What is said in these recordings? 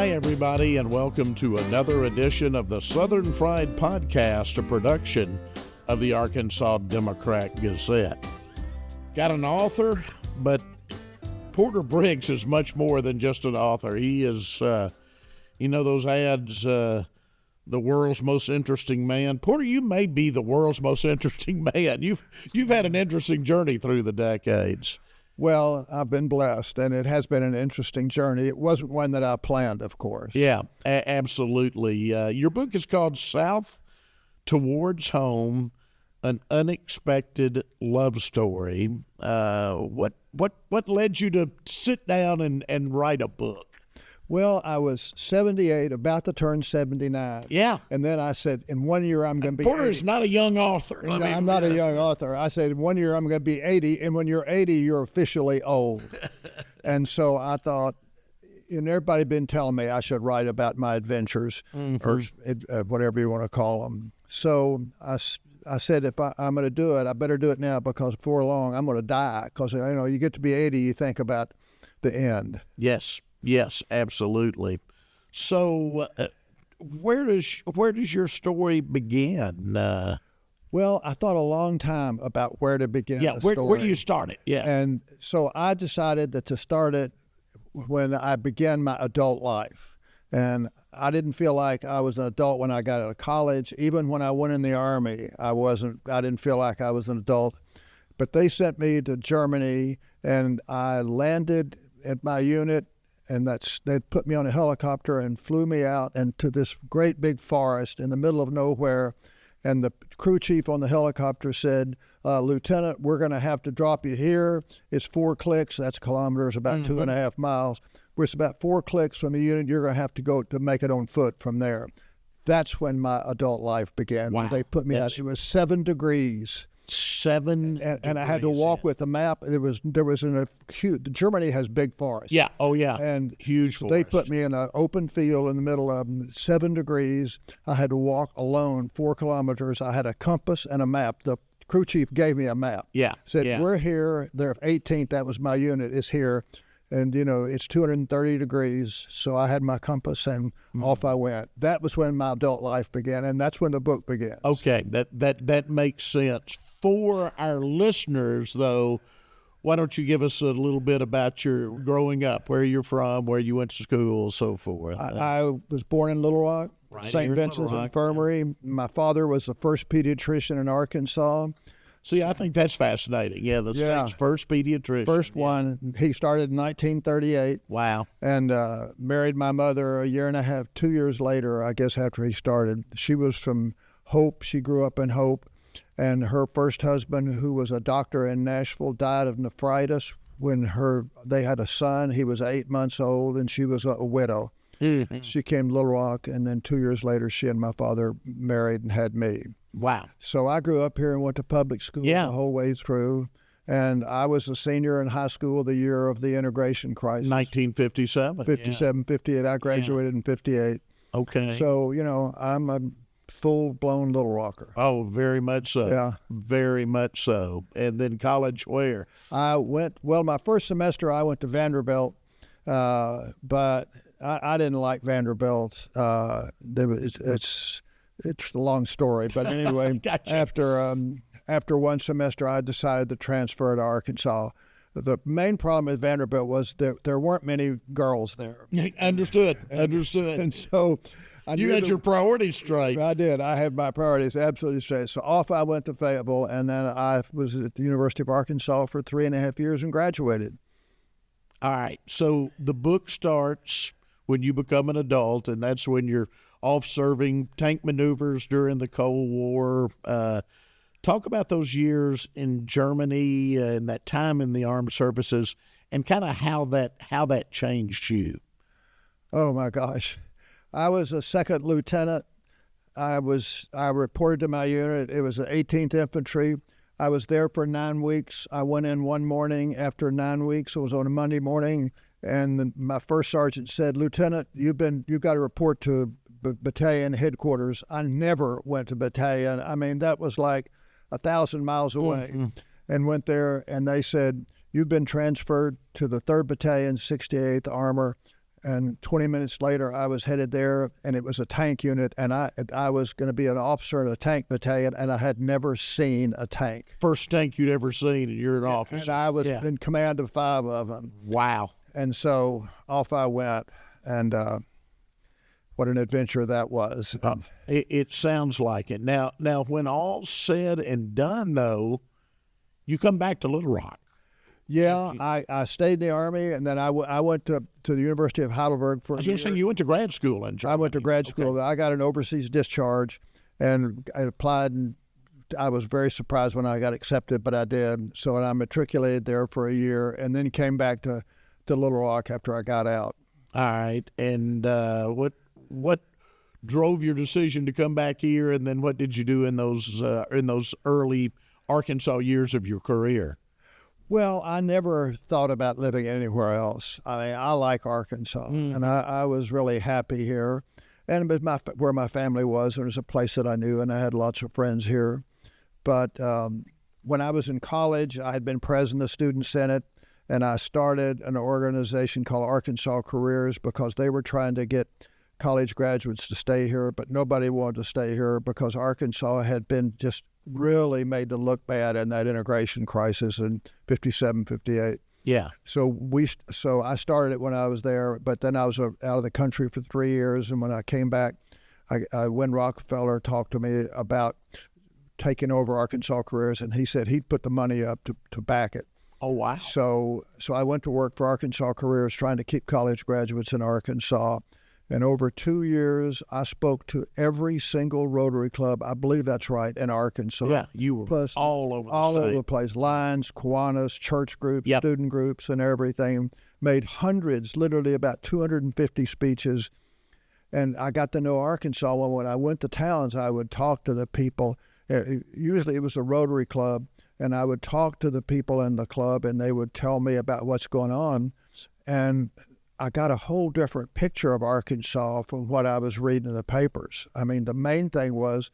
Hi, everybody, and welcome to another edition of the Southern Fried Podcast, a production of the Arkansas Democrat Gazette. Got an author, but Porter Briggs is much more than just an author. He is, those ads, the world's most interesting man. Porter, you may be the world's most interesting man. You've had an interesting journey through the decades. Well, I've been blessed, and it has been an interesting journey. It wasn't one that I planned, of course. Yeah, absolutely. Your book is called South Towards Home, An Unexpected Love Story. What led you to sit down and write a book? Well, I was 78, about to turn 79. Yeah. And then I said, in 1 year, I'm going to be Porter 80. is not a young author. I'm not a young author. I said, in 1 year, I'm going to be 80. And when you're 80, you're officially old. And so I thought, and everybody been telling me I should write about my adventures, or whatever you want to call them. So I said, if I'm going to do it, I better do it now, because before long, I'm going to die. Because, you get to be 80, you think about the end. Yes, absolutely. So, where does your story begin? Well, I thought a long time about where to begin. Yeah, where do you start it? Yeah, and so I decided that to start it when I began my adult life, and I didn't feel like I was an adult when I got out of college. Even when I went in the Army, I didn't feel like I was an adult. But they sent me to Germany, and I landed at my unit. And they put me on a helicopter and flew me out into this great big forest in the middle of nowhere. And the crew chief on the helicopter said, Lieutenant, we're going to have to drop you here. It's 4 clicks. That's kilometers, about 2.5 miles. It's about 4 clicks from the unit. You're going to have to go to make it on foot from there. That's when my adult life began. Wow. They put me out. It was 7 degrees. And I had to walk with a map. Germany has big forests. Yeah. Oh, yeah. And huge forest. They put me in an open field in the middle of 7 degrees. I had to walk alone 4 kilometers. I had a compass and a map. The crew chief gave me a map. Yeah. Said, we're here. They're 18th. That was my unit. Is here. And, it's 230 degrees. So I had my compass, and off I went. That was when my adult life began, and that's when the book begins. Okay, that makes sense. For our listeners, though, why don't you give us a little bit about your growing up, where you're from, where you went to school, so forth? I was born in Little Rock, St. Vincent's Infirmary. My father was the first pediatrician in Arkansas. See, I think that's fascinating. Yeah, the state's first pediatrician. First one. He started in 1938. Wow. And married my mother a year and a half, 2 years later, I guess, after he started. She was from Hope. She grew up in Hope. And her first husband, who was a doctor in Nashville, died of nephritis when they had a son. He was 8 months old, and she was a widow. Mm-hmm. She came to Little Rock, and then 2 years later, she and my father married and had me. Wow. So I grew up here and went to public school the whole way through. And I was a senior in high school the year of the integration crisis. 1957. 58. I graduated in 58. Okay. So, I'm a full-blown Little Rocker. Oh, very much so. Yeah. Very much so. And then college where? My first semester I went to Vanderbilt, but I didn't like Vanderbilt. It's a long story, but anyway, Gotcha. After one semester, I decided to transfer to Arkansas. The main problem with Vanderbilt was there weren't many girls there. Understood. And so you had your priorities straight. I did. I had my priorities absolutely straight. So off I went to Fayetteville, and then I was at the University of Arkansas for 3.5 years and graduated. All right. So the book starts when you become an adult, and that's when you're off serving tank maneuvers during the Cold War. Talk about those years in Germany and that time in the armed services, and kind of how that changed you. Oh my gosh, I was a second lieutenant. I reported to my unit. It was the 18th Infantry. I was there for 9 weeks. I went in one morning after 9 weeks. It was on a Monday morning, and my first sergeant said, "Lieutenant, you've got to report to battalion headquarters." I never went to battalion. I mean, that was like 1,000 miles away. And went there, and they said, "You've been transferred to the 3rd Battalion, 68th Armor, And 20 minutes later, I was headed there, and it was a tank unit, and I was going to be an officer in a tank battalion, and I had never seen a tank. First tank you'd ever seen, and you're in office. And I was in command of 5 of them. Wow. And so off I went, and what an adventure that was. It sounds like it. Now, when all's said and done, though, you come back to Little Rock. Yeah, I stayed in the Army, and then I went to the University of Heidelberg for a year. I was going to say, you went to grad school in Germany. I went to grad school. Okay. I got an overseas discharge, and I applied, and I was very surprised when I got accepted, but I did. So I matriculated there for a year, and then came back to Little Rock after I got out. All right. And what drove your decision to come back here, and then what did you do in those early Arkansas years of your career? Well, I never thought about living anywhere else. I mean, I like Arkansas, and I was really happy here. And it was where my family was, and it was a place that I knew, and I had lots of friends here. But when I was in college, I had been president of the Student Senate, and I started an organization called Arkansas Careers because they were trying to get college graduates to stay here, but nobody wanted to stay here because Arkansas had been just really made to look bad in that integration crisis in 57, 58. Yeah. So I started it when I was there, but then I was out of the country for 3 years, and when I came back, Win Rockefeller talked to me about taking over Arkansas Careers, and he said he'd put the money up to back it. Oh, wow. So I went to work for Arkansas Careers trying to keep college graduates in Arkansas. And over 2 years, I spoke to every single Rotary Club, I believe that's right, in Arkansas. Yeah, you were all over the all state. over the place. Lions, Kiwanis, church groups, Yep. student groups, and everything. Made hundreds, literally about 250 speeches. And I got to know Arkansas. When I went to towns, I would talk to the people. Usually it was a Rotary Club, and I would talk to the people in the club, and they would tell me about what's going on. And I got a whole different picture of Arkansas from what I was reading in the papers. I mean, the main thing was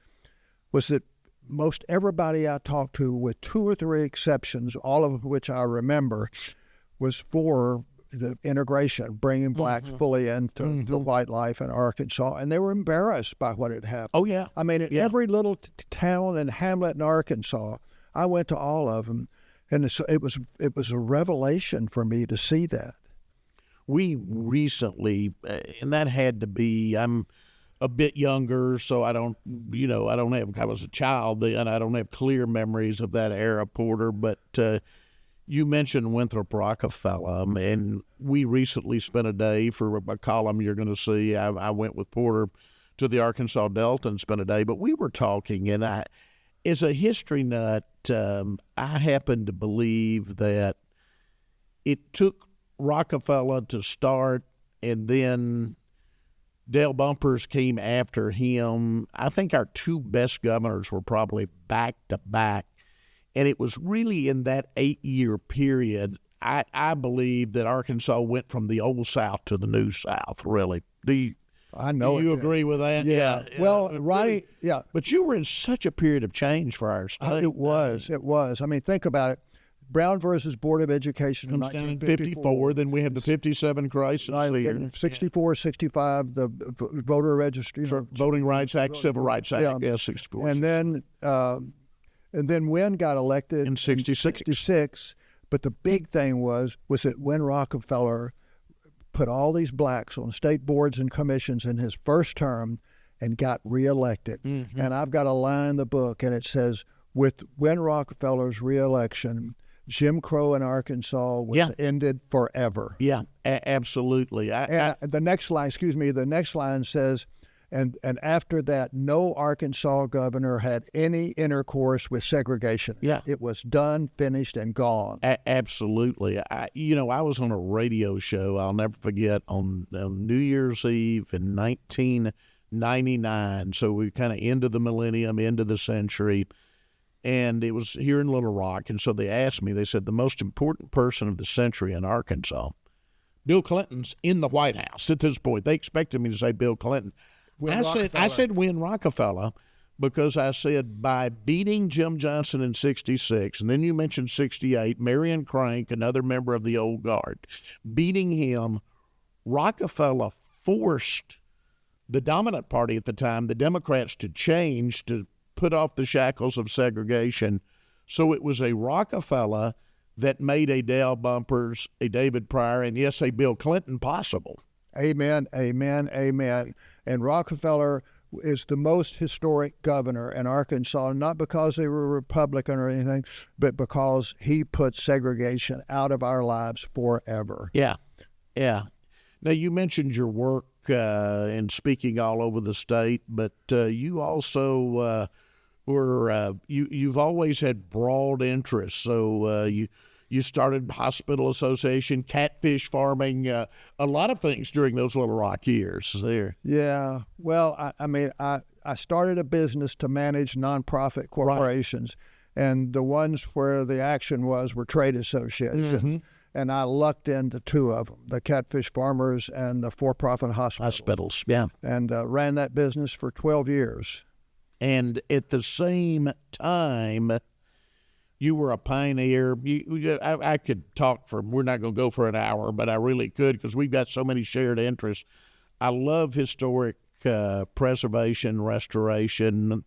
that most everybody I talked to, with 2 or 3 exceptions, all of which I remember, was for the integration, bringing blacks fully into the white life in Arkansas, and they were embarrassed by what had happened. Oh, yeah. I mean, in every little town and hamlet in Arkansas, I went to all of them, and so it was a revelation for me to see that. We recently, and that had to be, I'm a bit younger, so I was a child then, I don't have clear memories of that era, Porter, but you mentioned Winthrop Rockefeller, and we recently spent a day for a column you're going to see. I went with Porter to the Arkansas Delta and spent a day, but we were talking, and as a history nut, I happen to believe that it took Rockefeller to start, and then Dale Bumpers came after him. I think our 2 best governors were probably back to back, and it was really in that 8-year period, I believe, that Arkansas went from the old South to the new South, really. Do you agree with that? Yeah. Well, right. Yeah. But you were in such a period of change for our state. It was. I mean, think about it. Brown versus Board of Education comes down in 54. Then we have the 57 crisis here. 64, 65, the voter registry. Voting Rights Act, Civil Rights Act, 64. And then Wynn got elected in 66. But the big thing was that Wynn Rockefeller put all these blacks on state boards and commissions in his first term and got reelected. Mm-hmm. And I've got a line in the book, and it says, with Wynn Rockefeller's reelection, Jim Crow in Arkansas was ended forever. Yeah, absolutely. The next line says, and after that, no Arkansas governor had any intercourse with segregation. Yeah. It was done, finished, and gone. Absolutely. I was on a radio show, I'll never forget, on New Year's Eve in 1999. So we kind of into the millennium, into the century. And it was here in Little Rock, and so they asked me, they said, the most important person of the century in Arkansas, Bill Clinton's in the White House at this point. They expected me to say Bill Clinton. I said Wynn Rockefeller because I said by beating Jim Johnson in 66, and then you mentioned 68, Marion Crank, another member of the old guard, beating him Rockefeller forced the dominant party at the time, the Democrats, to change, to put off the shackles of segregation. So it was a Rockefeller that made a Dale Bumpers, a David Pryor, and yes, a Bill Clinton possible. Amen, amen, amen. And Rockefeller is the most historic governor in Arkansas, not because they were Republican or anything, but because he put segregation out of our lives forever. Yeah, yeah. Now, you mentioned your work in speaking all over the state, but you also you've always had broad interests. So you started hospital association, catfish farming, a lot of things during those Little Rock years there. Yeah. Well, I started a business to manage nonprofit corporations, right. And the ones where the action were trade associations. Mm-hmm. And I lucked into two of them, the catfish farmers and the for-profit hospitals. Yeah. And ran that business for 12 years. And at the same time, you were a pioneer. I could talk we're not going to go for an hour, but I really could because we've got so many shared interests. I love historic preservation, restoration.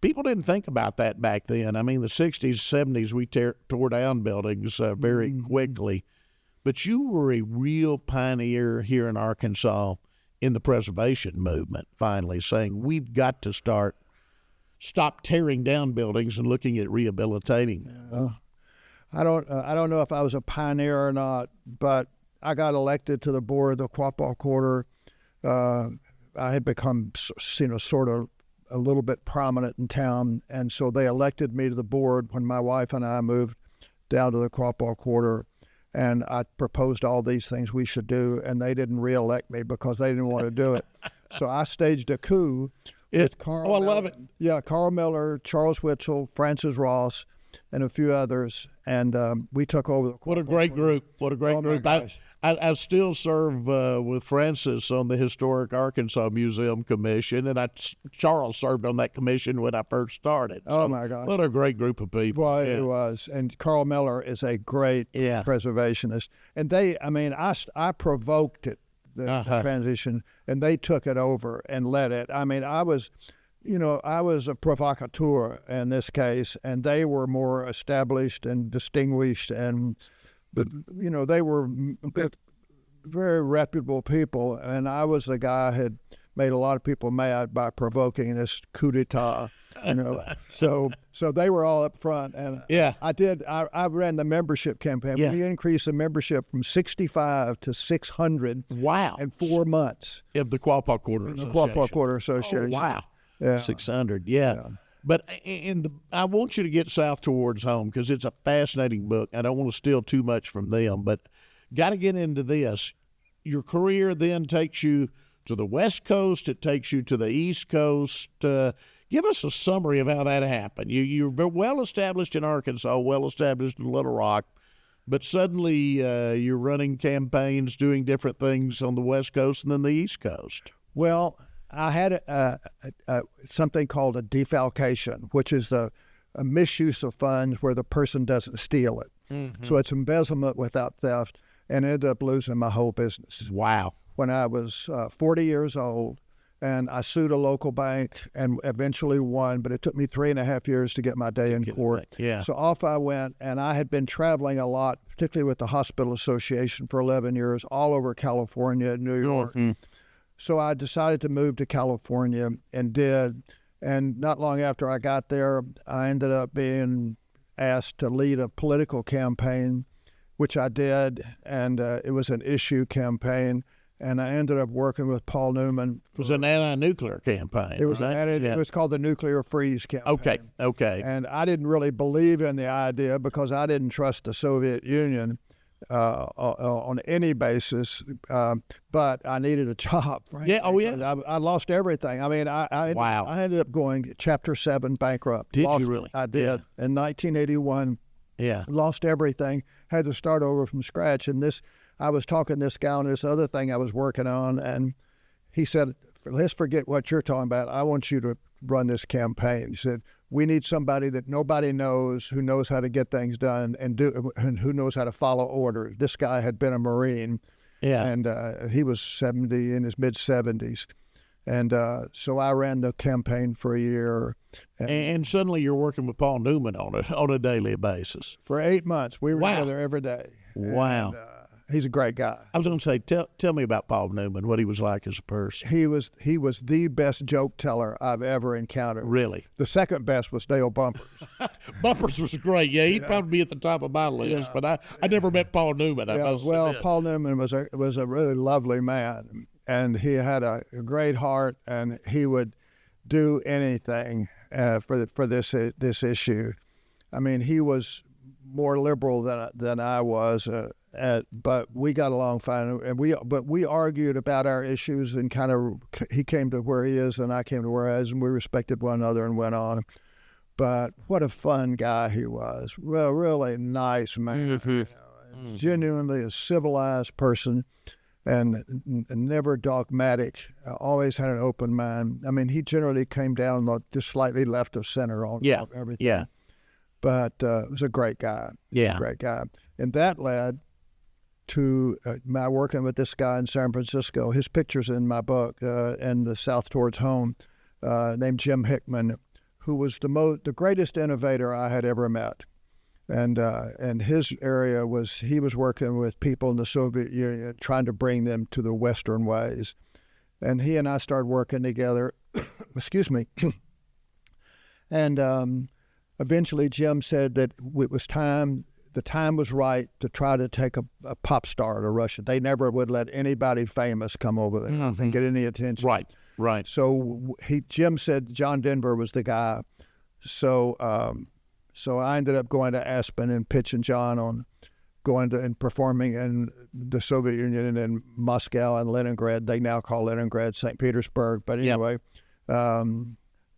People didn't think about that back then. I mean, the 60s, 70s, we tore down buildings very quickly. But you were a real pioneer here in Arkansas in the preservation movement, finally, saying we've got to stop tearing down buildings and looking at rehabilitating them. I don't know if I was a pioneer or not, but I got elected to the board of the Quapaw Quarter. I had become, sort of a little bit prominent in town, and so they elected me to the board when my wife and I moved down to the Quapaw Quarter, and I proposed all these things we should do, and they didn't reelect me because they didn't want to do it. So I staged a coup with Carl Miller. I love it. Yeah, Carl Miller, Charles Witzel, Francis Ross, and a few others, and we took over the Quapaw What a great Quarter. group. What a great group. I still serve with Francis on the Historic Arkansas Museum Commission, and Charles served on that commission when I first started. Oh, my gosh. What a great group of people. Well, yeah. It was. And Carl Miller is a great preservationist. And I provoked it, the transition, and they took it over and led it. I mean, I was a provocateur in this case, and they were more established and distinguished, but they were very reputable people, and I was the guy who had made a lot of people mad by provoking this coup d'etat. So they were all up front, and I ran the membership campaign. Yeah. We increased the membership from 65 to 600. Wow! In 4 months of the Quapaw Quarter Association. The Quapaw Quarter Association. Oh, wow! Yeah. 600. Yeah. But I want you to get south towards home because it's a fascinating book. I don't want to steal too much from them, but got to get into this. Your career then takes you to the West Coast. It takes you to the East Coast. Give us a summary of how that happened. You're well established in Arkansas, well established in Little Rock, but suddenly you're running campaigns, doing different things on the West Coast and then the East Coast. Well, I had something called a defalcation, which is a misuse of funds where the person doesn't steal it. Mm-hmm. So it's embezzlement without theft, and ended up losing my whole business. Wow. When I was 40 years old, and I sued a local bank and eventually won, but it took me 3.5 years to get my day in court. Yeah. So off I went, and I had been traveling a lot, particularly with the Hospital Association for 11 years, all over California and New York. Mm-hmm. So I decided to move to California and did. And not long after I got there, I ended up being asked to lead a political campaign, which I did. And it was an issue campaign. And I ended up working with Paul Newman. It was an anti-nuclear campaign. It was it was called the Nuclear Freeze campaign. Okay. And I didn't really believe in the idea because I didn't trust the Soviet Union on any basis, but I needed a job. Frankly. Yeah. Oh, yeah. I lost everything. I mean, I ended up going Chapter 7 bankrupt. Did you really? I did. Yeah. In 1981. Yeah. Lost everything. Had to start over from scratch. And I was talking to this guy on this other thing I was working on, and he said, let's forget what you're talking about. I want you to run this campaign. He said, we need somebody that nobody knows, who knows how to get things done and who knows how to follow orders. This guy had been a Marine, Yeah. And he was 70, in his mid-70s. And so I ran the campaign for a year. And suddenly you're working with Paul Newman on a daily basis. For 8 months. We were Wow. together every day. Wow. And, he's a great guy. I was going to say, tell me about Paul Newman, what he was like as a person. He was the best joke teller I've ever encountered. Really? The second best was Dale Bumpers. Bumpers was great. Yeah, he'd probably be at the top of my list, but I never met Paul Newman. Paul Newman was a really lovely man, and he had a great heart, and he would do anything for this issue. I mean, he was more liberal than I was, but we got along fine, and we argued about our issues, and kind of he came to where he is, and I came to where I was, and we respected one another and went on. But what a fun guy he was! Well, really nice man, genuinely a civilized person, and never dogmatic. Always had an open mind. I mean, he generally came down just slightly left of center on everything. Yeah. But it was a great guy. Yeah. Great guy. And that led to my working with this guy in San Francisco. His picture's in my book, in the South Towards Home, named Jim Hickman, who was the greatest innovator I had ever met. And his area was, he was working with people in the Soviet Union, trying to bring them to the Western ways. And he and I started working together. Excuse me. And eventually, Jim said that it was time. The time was right to try to take a pop star to Russia. They never would let anybody famous come over there and get any attention. Right. So Jim said John Denver was the guy. So I ended up going to Aspen and pitching John on going to and performing in the Soviet Union and in Moscow and Leningrad. They now call Leningrad St. Petersburg. But anyway.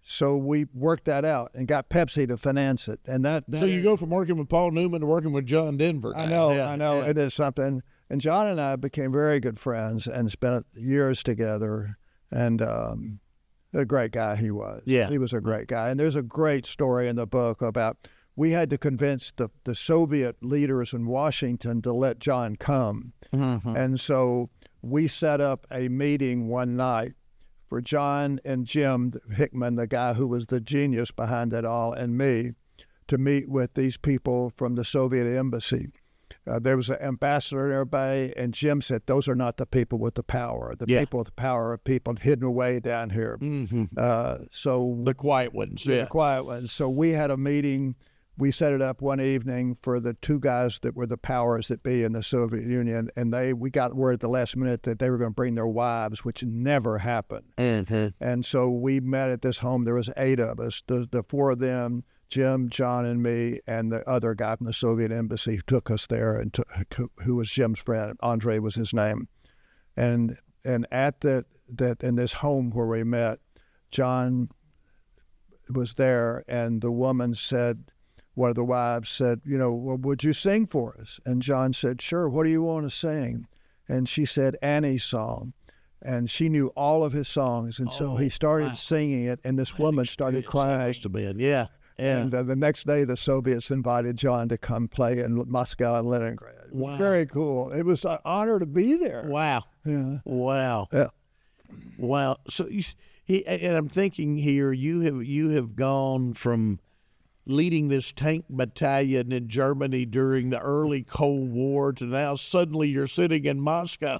So we worked that out and got Pepsi to finance it. And so you go from working with Paul Newman to working with John Denver. I know. Yeah. It is something. And John and I became very good friends and spent years together. And a great guy he was. Yeah. He was a great guy. And there's a great story in the book about we had to convince the Soviet leaders in Washington to let John come. And so we set up a meeting one night for John and Jim Hickman, the guy who was the genius behind it all, and me, to meet with these people from the Soviet embassy. There was an ambassador and everybody, and Jim said, those are not the people with the power. The people with the power are people hidden away down here. So the quiet ones. The quiet ones. So we had a meeting. We set it up one evening for the two guys that were the powers that be in the Soviet Union, and we got word at the last minute that they were going to bring their wives, which never happened. And so we met at this home. There was 8 of us, the 4 of them, Jim, John, and me, and the other guy from the Soviet embassy who took us there, and who was Jim's friend. Andre was his name. And at in this home where we met, John was there, and the woman said, one of the wives said, well, would you sing for us? And John said, sure, what do you want to sing? And she said, Annie's song. And she knew all of his songs. And so he started singing it, and this woman started crying. Must have been, yeah. And the next day, the Soviets invited John to come play in Moscow and Leningrad. Wow. Very cool. It was an honor to be there. Wow. Yeah. Wow. Yeah. Wow. So and I'm thinking here, you have gone from leading this tank battalion in Germany during the early Cold War to now suddenly you're sitting in Moscow.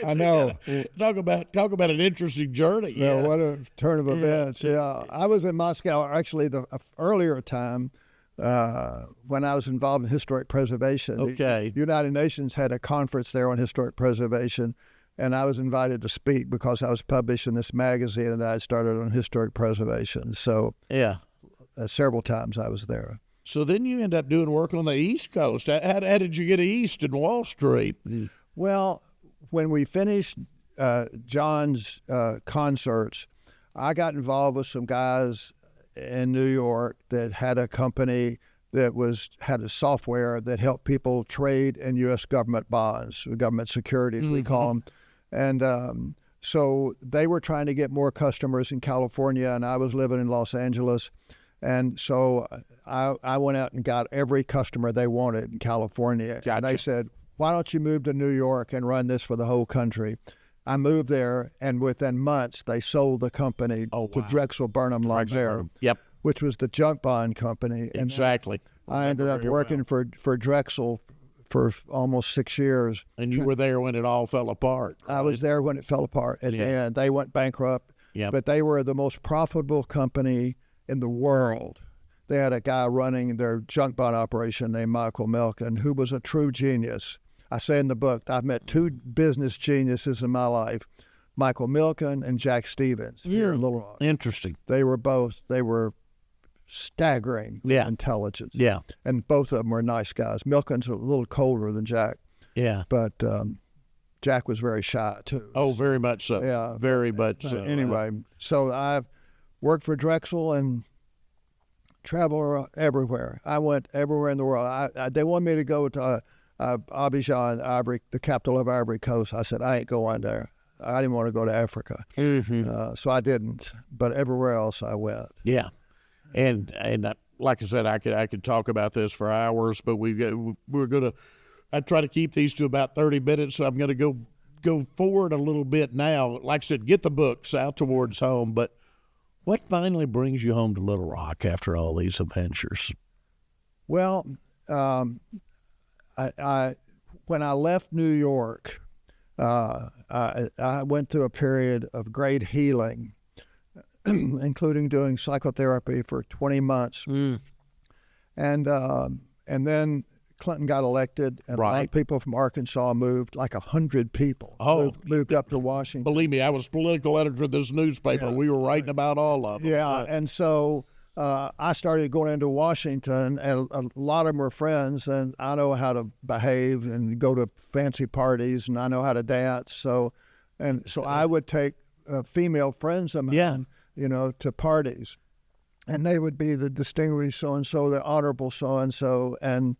I know. Talk about an interesting journey. Yeah, what a turn of events. Yeah. I was in Moscow actually the earlier time when I was involved in historic preservation. Okay. The United Nations had a conference there on historic preservation, and I was invited to speak because I was published in this magazine that I started on historic preservation. So yeah. Several times I was there. So then you end up doing work on the East Coast. How did you get east in Wall Street? Well, when we finished John's concerts, I got involved with some guys in New York that had a company that had a software that helped people trade in U.S. government bonds, government securities, we call them. And so they were trying to get more customers in California, and I was living in Los Angeles. And so I went out and got every customer they wanted in California. Gotcha. And they said, why don't you move to New York and run this for the whole country? I moved there, and within months, they sold the company to Drexel Burnham Lambert, which was the junk bond company. And exactly. I ended up working for Drexel for almost 6 years. And you were there when it all fell apart. Right? I was there when it fell apart, and they went bankrupt. But they were the most profitable company in the world. They had a guy running their junk bond operation named Michael Milken, who was a true genius. I say in the book, I've met two business geniuses in my life, Michael Milken and Jack Stevens. Here in Little Rock. Interesting. They were staggering intelligence. Yeah. And both of them were nice guys. Milken's a little colder than Jack. Yeah. But Jack was very shy, too. Oh, very much so. Yeah. Very much so. Anyway, so I've worked for Drexel and traveled everywhere. I went everywhere in the world. They wanted me to go to Abidjan, the capital of Ivory Coast. I said, I ain't going there. I didn't want to go to Africa. So I didn't. But everywhere else I went. Yeah. And like I said, I could talk about this for hours, but I try to keep these to about 30 minutes, so I'm going to go forward a little bit now. Like I said, get the books out towards home, but what finally brings you home to Little Rock after all these adventures? Well, I when I left New York, I went through a period of great healing, including doing psychotherapy for 20 months. And then Clinton got elected, and a lot of people from Arkansas moved, like 100 people moved up to Washington. Believe me, I was political editor of this newspaper. We were writing about all of them. Yeah, and so I started going into Washington, and a lot of them were friends, and I know how to behave and go to fancy parties, and I know how to dance. So I would take female friends of mine, to parties, and they would be the distinguished so-and-so, the honorable so-and-so, and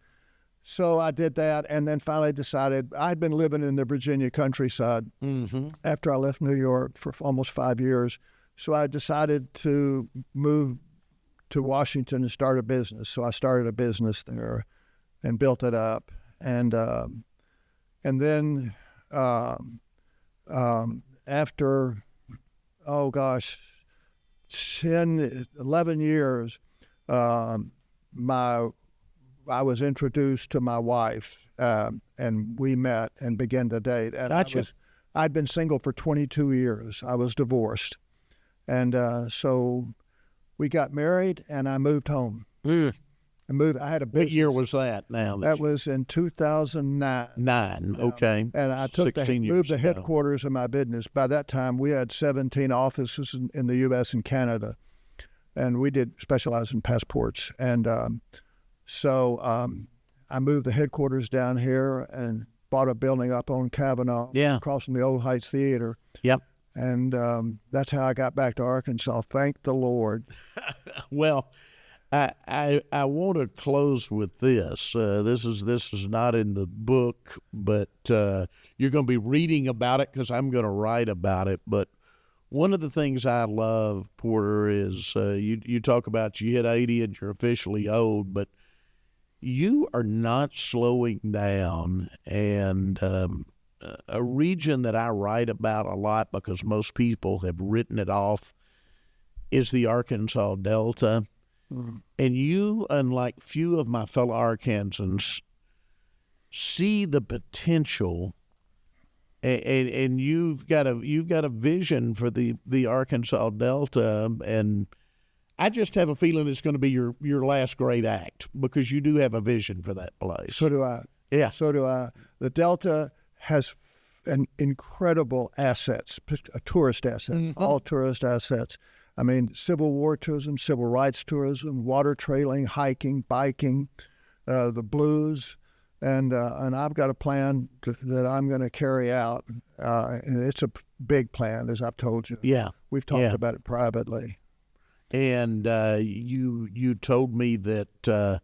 so I did that, and then finally decided I'd been living in the Virginia countryside after I left New York for almost 5 years. So I decided to move to Washington and start a business. So I started a business there and built it up. And then after, 11 years, I was introduced to my wife, and we met and began to date. And I'd been single for 22 years. I was divorced. And so we got married, and I moved home. I had a business. What year was that now? That was in 2009. Okay. And I moved the headquarters of my business. By that time, we had 17 offices in the U.S. and Canada, and we did specialize in passports. And So I moved the headquarters down here and bought a building up on Kavanaugh, across from the Old Heights Theater. Yep. And that's how I got back to Arkansas. Thank the Lord. Well, I want to close with this. This is not in the book, but you're going to be reading about it because I'm going to write about it. But one of the things I love, Porter, is you talk about you hit 80 and you're officially old, but you are not slowing down. And a region that I write about a lot because most people have written it off is the Arkansas Delta. And you, unlike few of my fellow Arkansans, see the potential, and you've got a vision for the Arkansas Delta, and I just have a feeling it's going to be your last great act because you do have a vision for that place. So do I. Yeah. So do I. The Delta has an incredible assets, tourist assets, all tourist assets. I mean, Civil War tourism, civil rights tourism, water trailing, hiking, biking, the blues, and I've got a plan that I'm going to carry out, and it's a big plan, as I've told you. Yeah, we've talked about it privately. And you told me that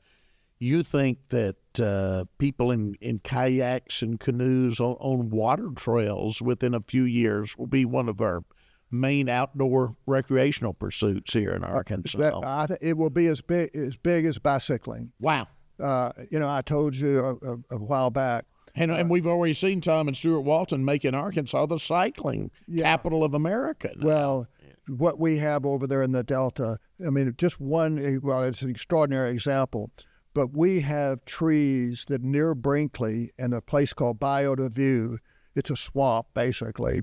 you think that people in kayaks and canoes on water trails within a few years will be one of our main outdoor recreational pursuits here in Arkansas. I think it will be as big as bicycling. Wow. I told you a while back, And we've already seen Tom and Stuart Walton making Arkansas the cycling capital of America now. Well, what we have over there in the Delta, I mean, just one, well, it's an extraordinary example, but we have trees that near Brinkley and a place called Biota View, it's a swamp, basically,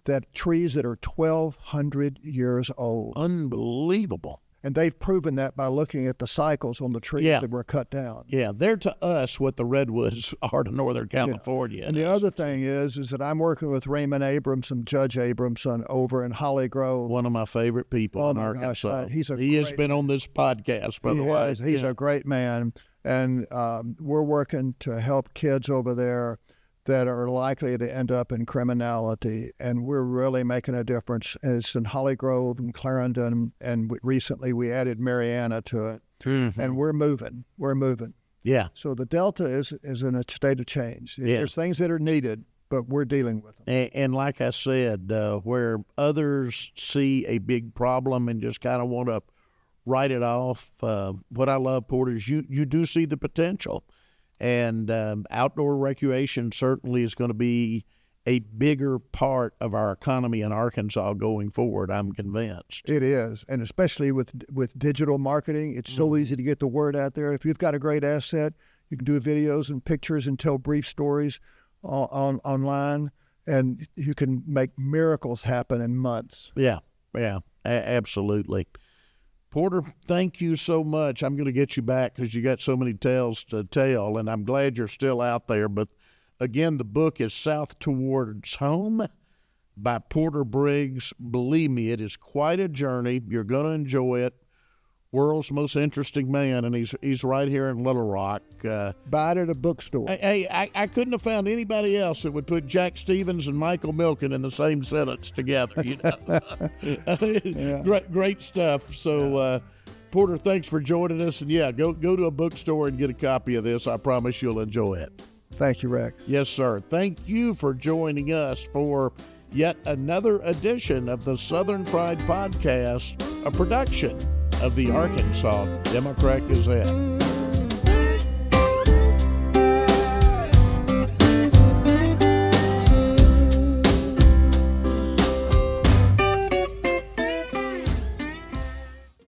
that trees that are 1,200 years old. Unbelievable. And they've proven that by looking at the cycles on the trees that were cut down. Yeah, they're to us what the redwoods are to Northern California. Yeah. And the other thing is that I'm working with Raymond Abramson, Judge Abramson, over in Holly Grove. One of my favorite people in Arkansas. He has been on this podcast, by the way. He's a great man. And we're working to help kids over there that are likely to end up in criminality, and we're really making a difference. And it's in Holly Grove and Clarendon, and recently we added Mariana to it, and we're moving. Yeah. So the Delta is in a state of change. There's things that are needed, but we're dealing with them. And like I said, where others see a big problem and just kind of want to write it off, what I love, Porter, is you do see the potential. And outdoor recreation certainly is going to be a bigger part of our economy in Arkansas going forward, I'm convinced. It is, and especially with digital marketing, it's so easy to get the word out there. If you've got a great asset, you can do videos and pictures and tell brief stories online, and you can make miracles happen in months. Yeah, absolutely. Porter, thank you so much. I'm going to get you back because you got so many tales to tell, and I'm glad you're still out there. But again, the book is South Towards Home by Porter Briggs. Believe me, it is quite a journey. You're going to enjoy it. World's most interesting man, and he's right here in Little Rock. Buy it at a bookstore. Hey, I couldn't have found anybody else that would put Jack Stevens and Michael Milken in the same sentence together. You know? Great stuff. So, Porter, thanks for joining us. And go to a bookstore and get a copy of this. I promise you'll enjoy it. Thank you, Rex. Yes, sir. Thank you for joining us for yet another edition of the Southern Pride Podcast, a production of the Arkansas Democrat Gazette.